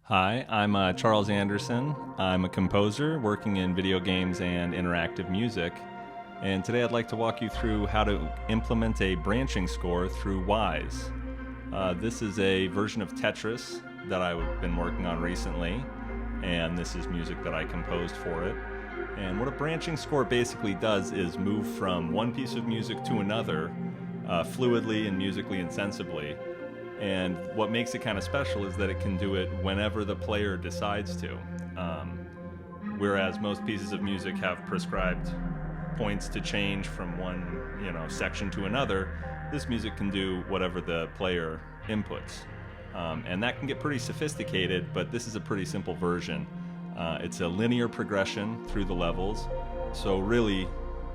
Hi, I'm Charles Anderson. I'm a composer working in video games and interactive music. And today I'd like to walk you through how to implement a branching score through Wise. This is a version of Tetris that I've been working on recently, and this is music that I composed for it. And what a branching score basically does is move from one piece of music to another fluidly and musically and sensibly. And what makes it kind of special is that it can do it whenever the player decides to. Whereas most pieces of music have prescribed points to change from one, section to another, this music can do whatever the player inputs. And that can get pretty sophisticated, but this is a pretty simple version. It's a linear progression through the levels. So really,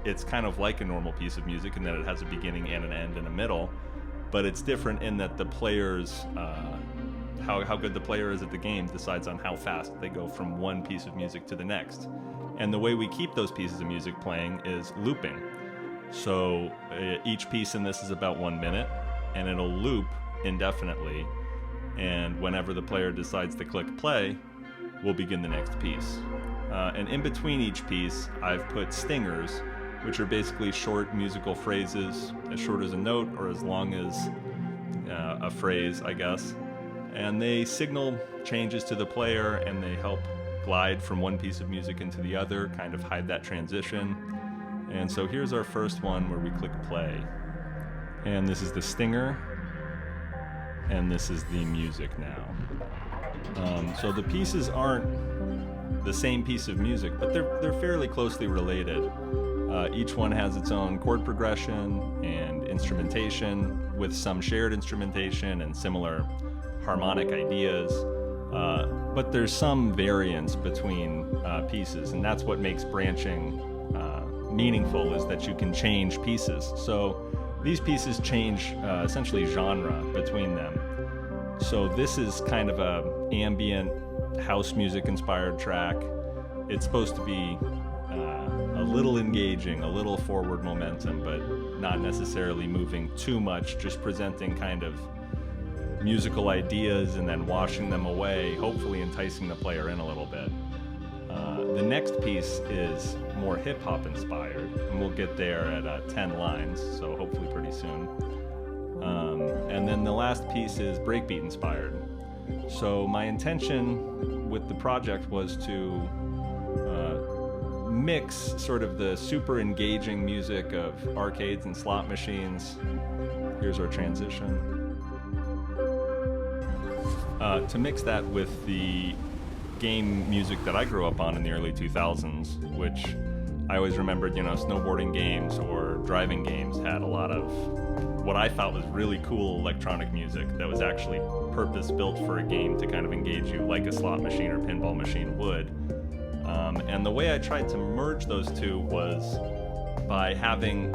it's kind of like a normal piece of music in that it has a beginning and an end and a middle. But it's different in that the players, how good the player is at the game decides on how fast they go from one piece of music to the next. And the way we keep those pieces of music playing is looping. So each piece in this is about 1 minute, and it'll loop indefinitely. And whenever the player decides to click play, we'll begin the next piece. And in between each piece, I've put stingers, which are basically short musical phrases, as short as a note or as long as a phrase, I guess. And they signal changes to the player, and they help glide from one piece of music into the other, kind of hide that transition. And so here's our first one where we click play. And this is the stinger, and this is the music now. So the pieces aren't the same piece of music, but they're fairly closely related. Each one has its own chord progression and instrumentation with some shared instrumentation and similar harmonic ideas, but there's some variance between pieces, and that's what makes branching meaningful, is that you can change pieces. So these pieces change essentially genre between them. So this is kind of a ambient house music inspired track. It's supposed to be a little engaging, a little forward momentum, but not necessarily moving too much, just presenting kind of musical ideas and then washing them away, hopefully enticing the player in a little bit. The next piece is more hip-hop inspired, and we'll get there at 10 lines, so hopefully pretty soon. And then the last piece is breakbeat inspired. So my intention with the project was to mix sort of the super engaging music of arcades and slot machines. Here's our transition. To mix that with the game music that I grew up on in the early 2000s, which I always remembered, snowboarding games or driving games had a lot of what I thought was really cool electronic music that was actually purpose-built for a game to kind of engage you like a slot machine or pinball machine would. And the way I tried to merge those two was by having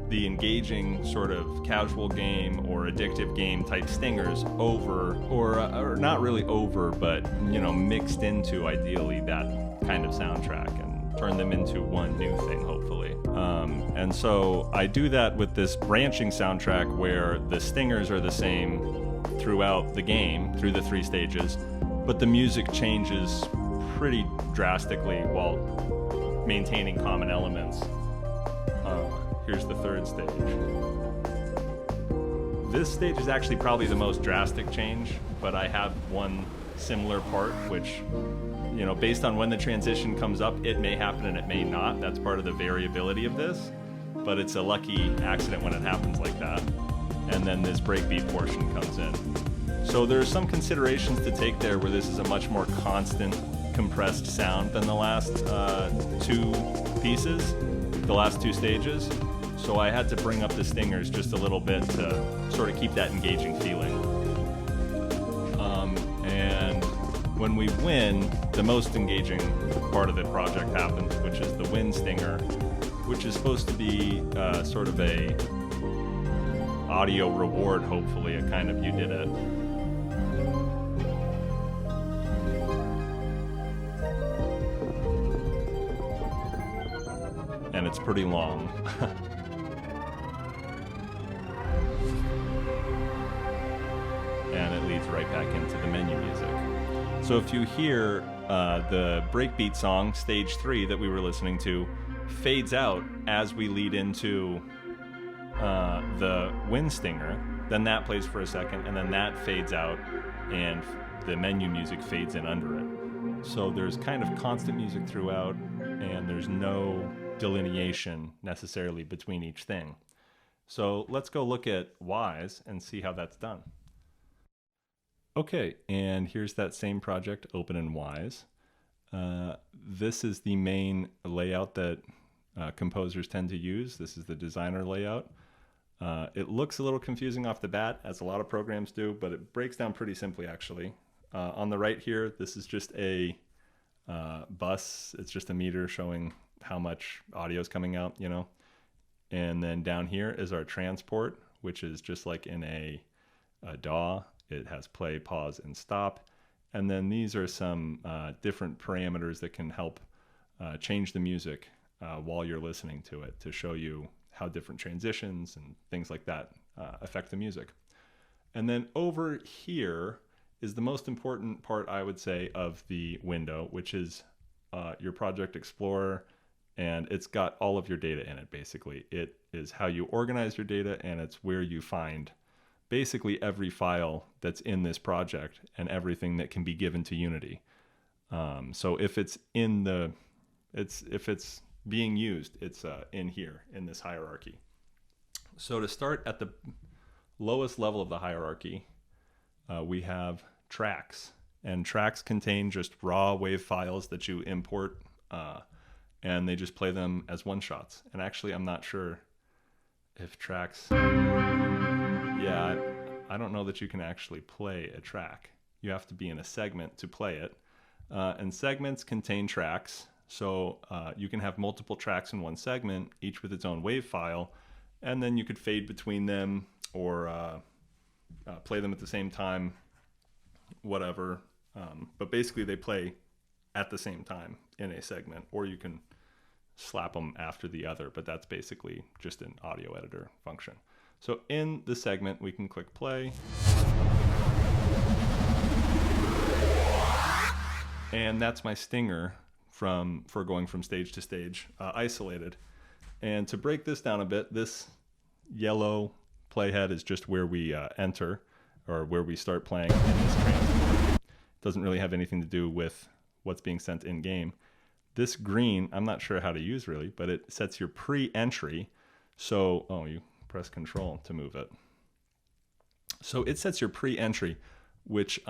the engaging sort of casual game or addictive game type stingers over, or not really over, but mixed into ideally that kind of soundtrack and turn them into one new thing, hopefully. And so I do that with this branching soundtrack where the stingers are the same throughout the game, through the 3 stages, but the music changes pretty drastically while maintaining common elements. Here's the 3rd stage. This stage is actually probably the most drastic change, but I have one similar part which, based on when the transition comes up, it may happen and it may not. That's part of the variability of this, but it's a lucky accident when it happens like that. And then this breakbeat portion comes in. So there's some considerations to take there where this is a much more constant, compressed sound than the last 2 pieces, the last 2 stages. So I had to bring up the stingers just a little bit to sort of keep that engaging feeling. And when we win, the most engaging part of the project happens, which is the win stinger, which is supposed to be sort of a audio reward, hopefully, a kind of you did it. And it's pretty long. And it leads right back into the menu music. So if you hear the breakbeat song, stage 3, that we were listening to, fades out as we lead into the wind stinger, then that plays for a second, and then that fades out, and the menu music fades in under it. So there's kind of constant music throughout, and there's no delineation necessarily between each thing. So let's go look at Wise and see how that's done. Okay, and here's that same project open in Wise. This is the main layout that composers tend to use. This is the designer layout. It looks a little confusing off the bat, as a lot of programs do, but it breaks down pretty simply actually. On the right here, this is just a bus. It's just a meter showing how much audio is coming out, you know. And then down here is our transport, which is just like in a DAW. It has play, pause, and stop. And then these are some different parameters that can help change the music while you're listening to it, to show you how different transitions and things like that affect the music. And then over here is the most important part, I would say, of the window, which is your Project Explorer, and it's got all of your data in it, basically. It is how you organize your data, and it's where you find basically every file that's in this project and everything that can be given to Unity. So if it's in the, if it's being used, it's in here in this hierarchy. So to start at the lowest level of the hierarchy, we have tracks, and tracks contain just raw wave files that you import, and they just play them as one-shots. And actually, I'm not sure if tracks, yeah, I don't know that you can actually play a track. You have to be in a segment to play it. And segments contain tracks. So you can have multiple tracks in one segment, each with its own wave file, and then you could fade between them or play them at the same time, whatever. But basically they play at the same time in a segment, or you can slap them after the other, but that's basically just an audio editor function. So in the segment, we can click play. And that's my stinger for going from stage to stage, isolated. And to break this down a bit, this yellow playhead is just where we enter, or where we start playing in this transport. It doesn't really have anything to do with what's being sent in game. This green, I'm not sure how to use really, but it sets your pre-entry. So, oh, you press Control to move it. So it sets your pre-entry, which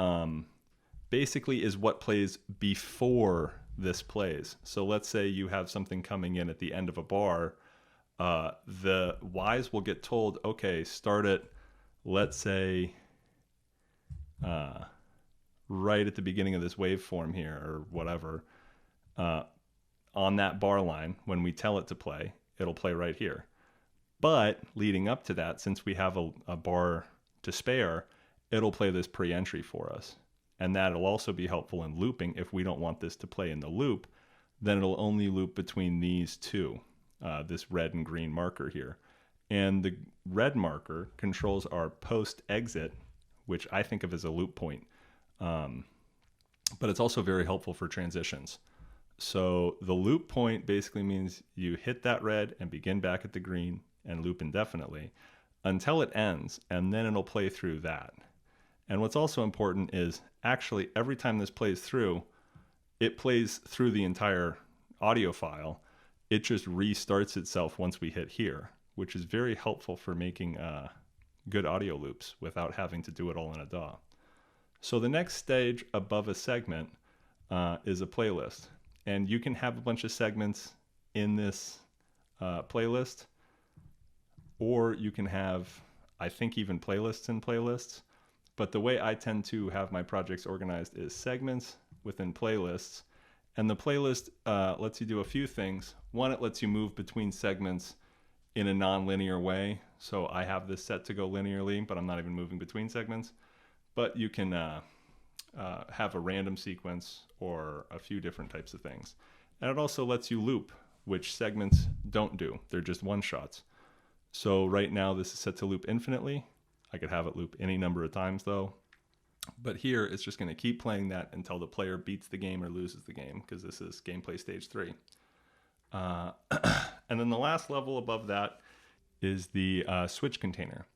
basically is what plays before this plays. So let's say you have something coming in at the end of a bar. The Wise will get told, okay, start it, let's say, right at the beginning of this waveform here, or whatever, on that bar line. When we tell it to play, it'll play right here. But leading up to that, since we have a bar to spare, it'll play this pre-entry for us. And that'll also be helpful in looping. If we don't want this to play in the loop, then it'll only loop between these two, this red and green marker here. And the red marker controls our post-exit, which I think of as a loop point. But it's also very helpful for transitions. So the loop point basically means you hit that red and begin back at the green and loop indefinitely until it ends, and then it'll play through that. And what's also important is actually every time this plays through, it plays through the entire audio file. It just restarts itself once we hit here, which is very helpful for making good audio loops without having to do it all in a DAW. So the next stage above a segment is a playlist. And you can have a bunch of segments in this playlist, or you can have, I think, even playlists in playlists. But the way I tend to have my projects organized is segments within playlists. And the playlist lets you do a few things. One, it lets you move between segments in a non-linear way. So I have this set to go linearly, but I'm not even moving between segments. But you can have a random sequence or a few different types of things. And it also lets you loop, which segments don't do. They're just one-shots. So right now this is set to loop infinitely. I could have it loop any number of times though. But here it's just going to keep playing that until the player beats the game or loses the game, because this is gameplay stage 3. And then the last level above that is the switch container.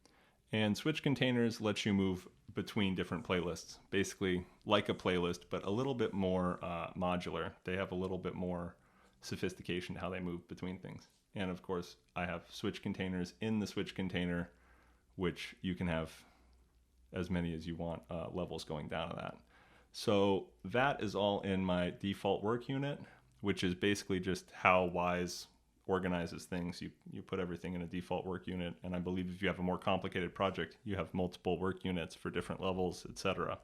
And switch containers let you move between different playlists, basically like a playlist, but a little bit more modular. They have a little bit more sophistication to how they move between things. And of course, I have switch containers in the switch container, which you can have as many as you want levels going down to that. So that is all in my default work unit, which is basically just how Wise organizes things. You put everything in a default work unit, and I believe if you have a more complicated project, you have multiple work units for different levels, etc.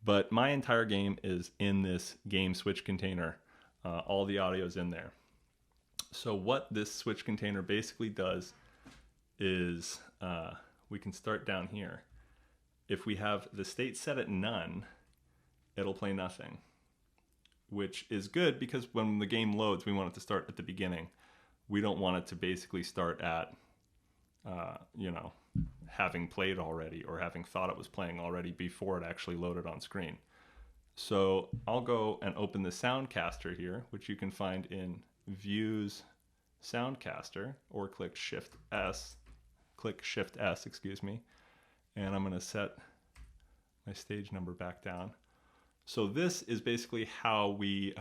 But my entire game is in this game switch container. All the audio is in there. So what this switch container basically does is, we can start down here. If we have the state set at none, it'll play nothing, which is good because when the game loads, we want it to start at the beginning. We don't want it to basically start at, having played already or having thought it was playing already before it actually loaded on screen. So I'll go and open the Soundcaster here, which you can find in Views, Soundcaster, or click Shift S, and I'm going to set my stage number back down. So this is basically how we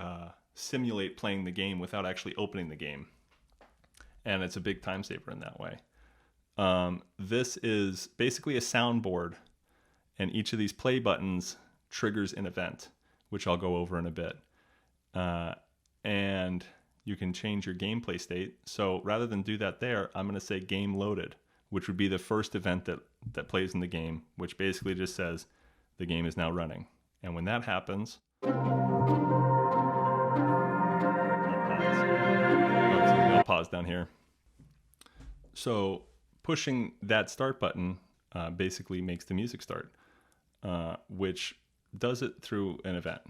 simulate playing the game without actually opening the game. And it's a big time saver in that way. This is basically a soundboard, and each of these play buttons triggers an event, which I'll go over in a bit. And you can change your gameplay state. So rather than do that there, I'm going to say game loaded, which would be the first event that plays in the game, which basically just says the game is now running. And when that happens, I'll pause down here. So pushing that start button basically makes the music start, which does it through an event.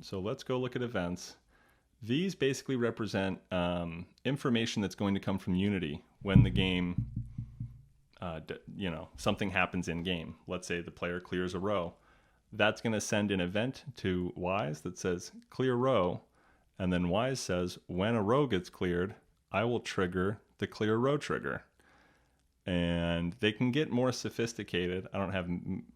So let's go look at events. These basically represent information that's going to come from Unity when the game, something happens in game. Let's say the player clears a row. That's going to send an event to Wise that says clear row, and then Wise says when a row gets cleared, I will trigger the clear row trigger. And they can get more sophisticated. I don't have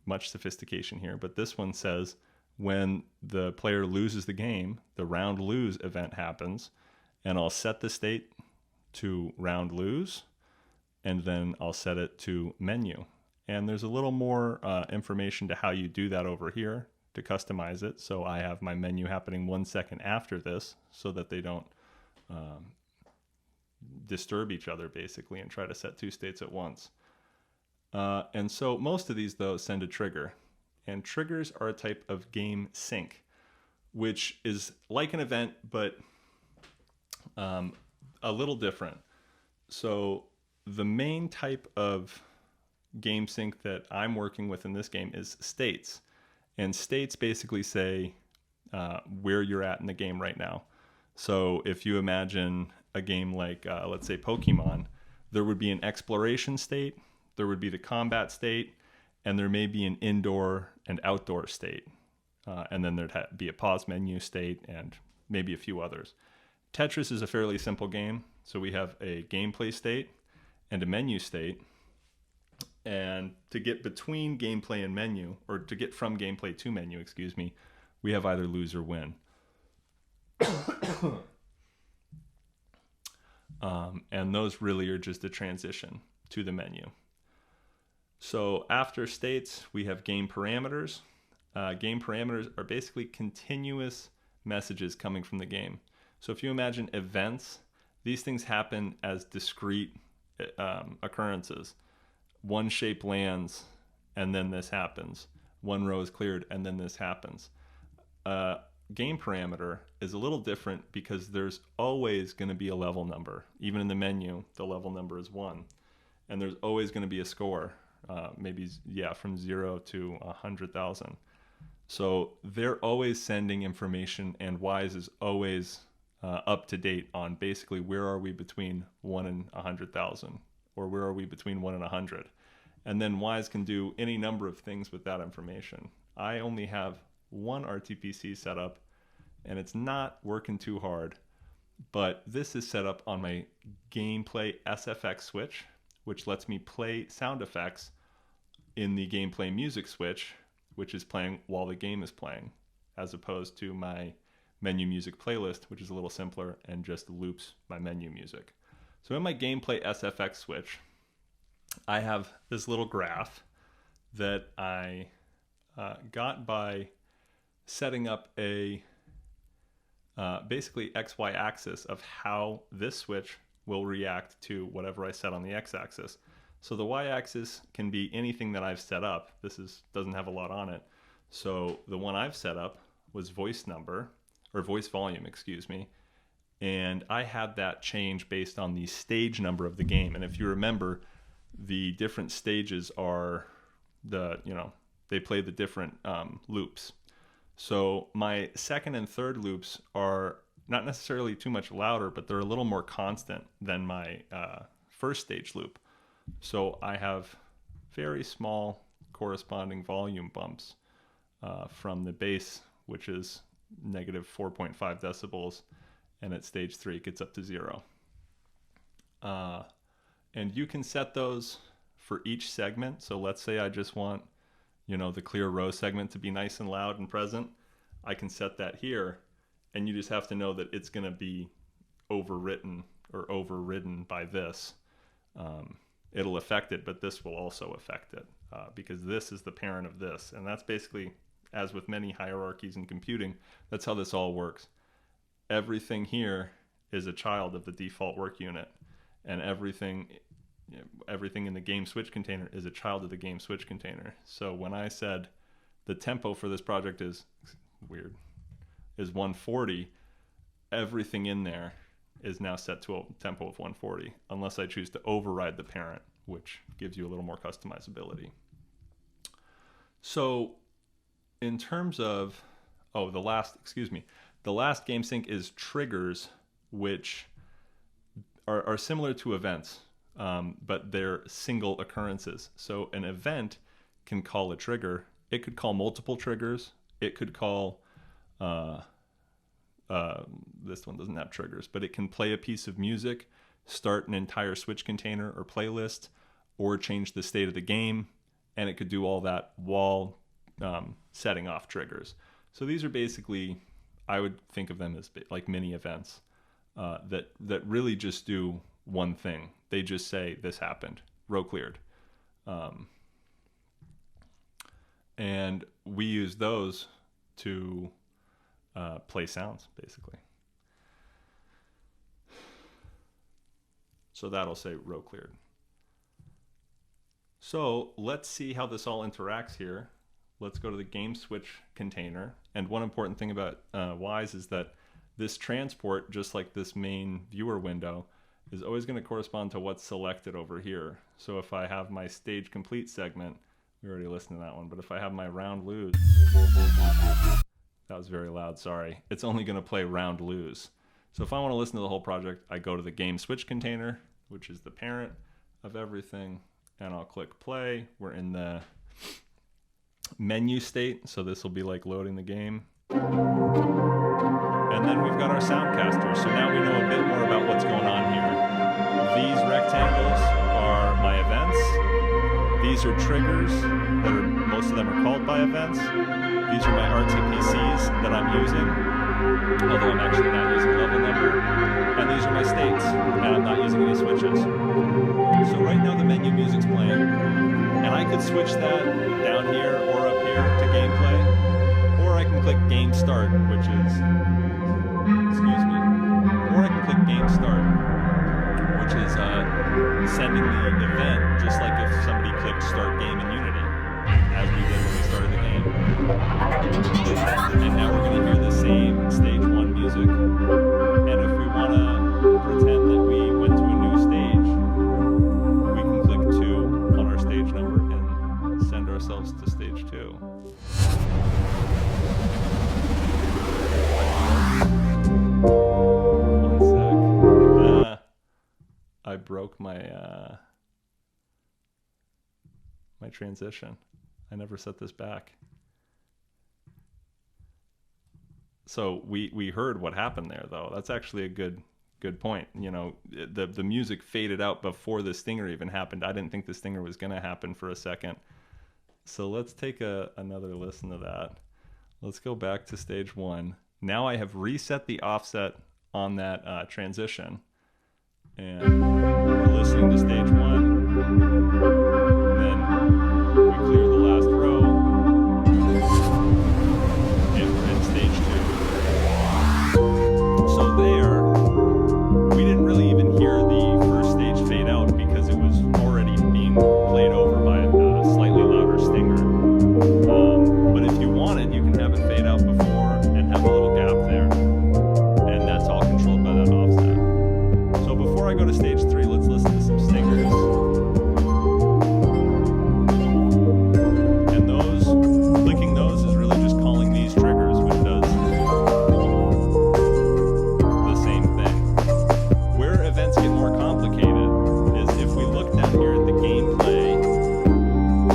much sophistication here, but this one says when the player loses the game, the round lose event happens, and I'll set the state to round lose, and then I'll set it to menu. And there's a little more information to how you do that over here to customize it. So I have my menu happening 1 second after this so that they don't disturb each other basically and try to set two states at once. And so most of these though send a trigger. And triggers are a type of game sync, which is like an event, but a little different. So the main type of game sync that I'm working with in this game is states. And states basically say where you're at in the game right now. So if you imagine a game like, let's say Pokemon, there would be an exploration state, there would be the combat state, and there may be an indoor and outdoor state. And then there'd be a pause menu state and maybe a few others. Tetris is a fairly simple game. So we have a gameplay state and a menu state. And to get between gameplay and menu, or to get from gameplay to menu, we have either lose or win. And those really are just a transition to the menu. So after states, we have game parameters. Game parameters are basically continuous messages coming from the game. So if you imagine events, these things happen as discrete occurrences. One shape lands, and then this happens. One row is cleared, and then this happens. Game parameter is a little different because there's always going to be a level number. Even in the menu, the level number is 1. And there's always going to be a score, from 0 to 100,000. So they're always sending information, and Wise is always up to date on basically where are we between 1 and 100,000, or where are we between 1 and 100. And then Wise can do any number of things with that information. I only have one RTPC set up, and it's not working too hard. But this is set up on my gameplay SFX switch, which lets me play sound effects in the gameplay music switch, which is playing while the game is playing, as opposed to my menu music playlist, which is a little simpler and just loops my menu music. So in my gameplay SFX switch, I have this little graph that I got by setting up a basically XY axis of how this switch will react to whatever I set on the X axis. So the Y axis can be anything that I've set up. This doesn't have a lot on it. So the one I've set up was voice number, or voice volume, excuse me. And I had that change based on the stage number of the game. And if you remember, the different stages are they play the different loops. So my second and third loops are not necessarily too much louder, but they're a little more constant than my first stage loop. So I have very small corresponding volume bumps from the bass, which is negative 4.5 decibels, and at stage 3 it gets up to 0. And you can set those for each segment. So let's say I just want, the clear row segment to be nice and loud and present. I can set that here, and you just have to know that it's going to be overwritten or overridden by this. It'll affect it, but this will also affect it because this is the parent of this. And that's basically, as with many hierarchies in computing, that's how this all works. Everything here is a child of the default work unit, and everything in the game switch container is a child of the game switch container. So when I said the tempo for this project is 140, everything in there is now set to a tempo of 140, unless I choose to override the parent, which gives you a little more customizability. So in terms of, the last game sync is triggers, which are similar to events, but they're single occurrences. So an event can call a trigger. It could call multiple triggers. It could call, this one doesn't have triggers, but it can play a piece of music, start an entire switch container or playlist, or change the state of the game. And it could do all that while setting off triggers. So these are basically, I would think of them as like mini events that really just do one thing. They just say, this happened, row cleared. And we use those to play sounds, basically. So that'll say row cleared. So let's see how this all interacts here. Let's go to the game switch container. And one important thing about WWise is that this transport, just like this main viewer window, is always going to correspond to what's selected over here. So if I have my stage complete segment, we already listened to that one, but if I have my round lose, that was very loud, sorry. It's only going to play round lose. So if I want to listen to the whole project, I go to the game switch container, which is the parent of everything, and I'll click play. We're in the menu state, so this will be like loading the game. And then we've got our Soundcaster. So now we know a bit more about what's going on here. These rectangles are my events. These are triggers most of them are called by events. These are my RTPCs that I'm using, although I'm actually not using level number. And these are my states, and I'm not using any switches. So right now the menu music's playing, and I could switch that down here or up here to gameplay, or I can click game start, which is, or I can click game start, which is sending the event, just like if somebody clicked start game in Unity, as we did when we started the game. And now we're going to hear the same stage 1 music, and if we want to pretend that we went to a new stage, we can click 2 on our stage number and send ourselves to stage 2. One sec. I broke my my transition. I never set this back. So we heard what happened there, though. That's actually a good point. You know, the music faded out before the stinger even happened. I didn't think the stinger was going to happen for a second. So let's take another listen to that. Let's go back to stage 1. Now I have reset the offset on that transition. And we're listening to stage 1. Then we clear the last row. And we're in stage 2. So there, we didn't really even hear the first stage fade out because it was already being played over by a slightly louder stinger. But if you want it, you can have it fade out before and have a little gap there. And that's all controlled by that offset. So before I go to stage 3, let's listen to some stingers. And those, clicking those is really just calling these triggers, which does the same thing. Where events get more complicated is if we look down here at the gameplay,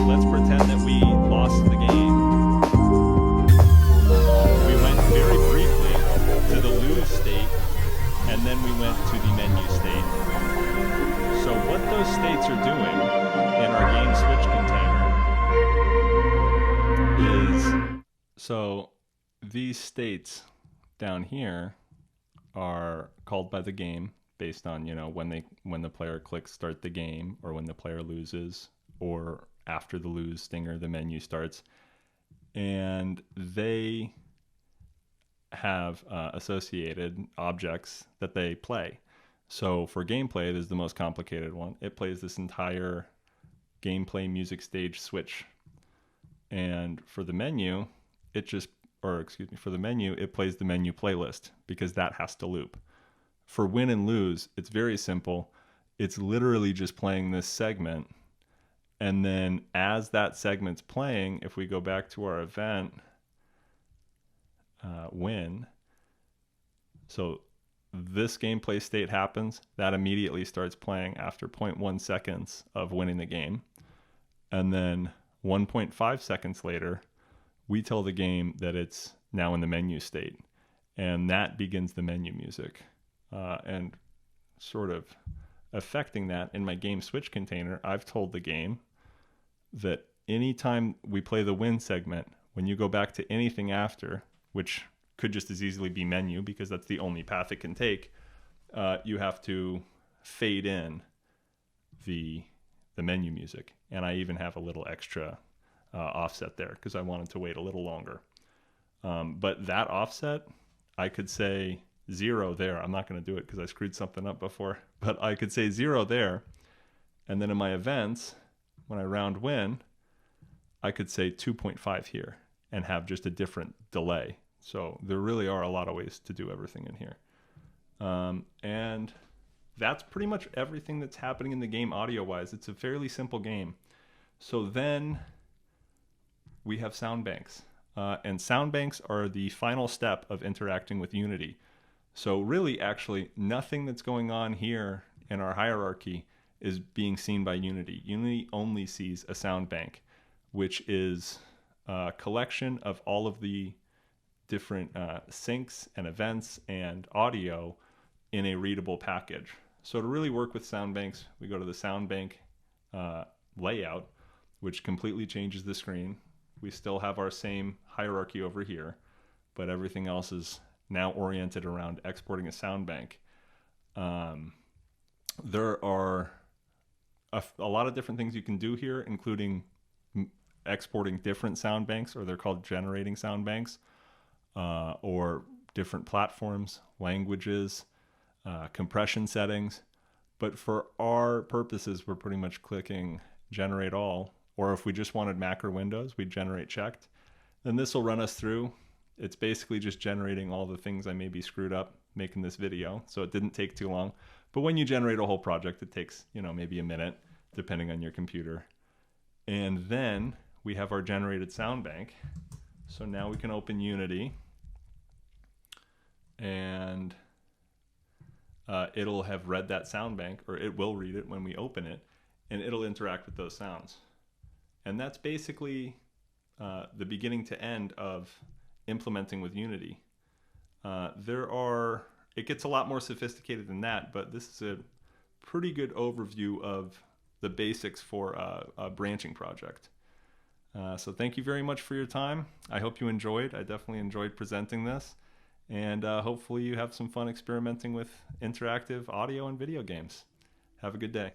let's pretend that we lost the game. We went very briefly to the lose state, and then we went to the menu state. So what those states are doing in our game switch container is, so these states down here are called by the game based on, you know, when the player clicks start the game, or when the player loses, or after the lose stinger, the menu starts. And they have associated objects that they play. So for gameplay, it is the most complicated one. It plays this entire gameplay music stage switch. And for the menu, it plays the menu playlist because that has to loop. For win and lose, it's very simple. It's literally just playing this segment. And then as that segment's playing, if we go back to our event, win, so this gameplay state happens, that immediately starts playing after 0.1 seconds of winning the game. And then 1.5 seconds later, we tell the game that it's now in the menu state. And that begins the menu music. And sort of affecting that in my game switch container, I've told the game that anytime we play the win segment, when you go back to anything after, which could just as easily be menu because that's the only path it can take, you have to fade in the menu music. And I even have a little extra offset there because I wanted to wait a little longer. But that offset, I could say 0 there. I'm not going to do it because I screwed something up before, but I could say 0 there. And then in my events, when I round win, I could say 2.5 here and have just a different delay. So there really are a lot of ways to do everything in here. And that's pretty much everything that's happening in the game audio-wise. It's a fairly simple game. So then we have Soundbanks. And Soundbanks are the final step of interacting with Unity. So really, actually, nothing that's going on here in our hierarchy is being seen by Unity. Unity only sees a sound bank, which is a collection of all of the different syncs and events and audio in a readable package. So to really work with Soundbanks, we go to the Soundbank layout, which completely changes the screen. We still have our same hierarchy over here, but everything else is now oriented around exporting a sound bank. There are a lot of different things you can do here, including exporting different sound banks, or they're called generating sound banks, or different platforms, languages, compression settings. But for our purposes, we're pretty much clicking generate all, or if we just wanted Mac or Windows, we'd generate checked. Then this will run us through. It's basically just generating all the things I maybe screwed up making this video, so it didn't take too long. But when you generate a whole project, it takes, maybe a minute, depending on your computer. And then we have our generated sound bank. So now we can open Unity, and it'll have read that sound bank, or it will read it when we open it, and it'll interact with those sounds. And that's basically the beginning to end of implementing with Unity. It gets a lot more sophisticated than that, but this is a pretty good overview of the basics for a branching project. So thank you very much for your time. I hope you enjoyed. I definitely enjoyed presenting this. And hopefully you have some fun experimenting with interactive audio and video games. Have a good day.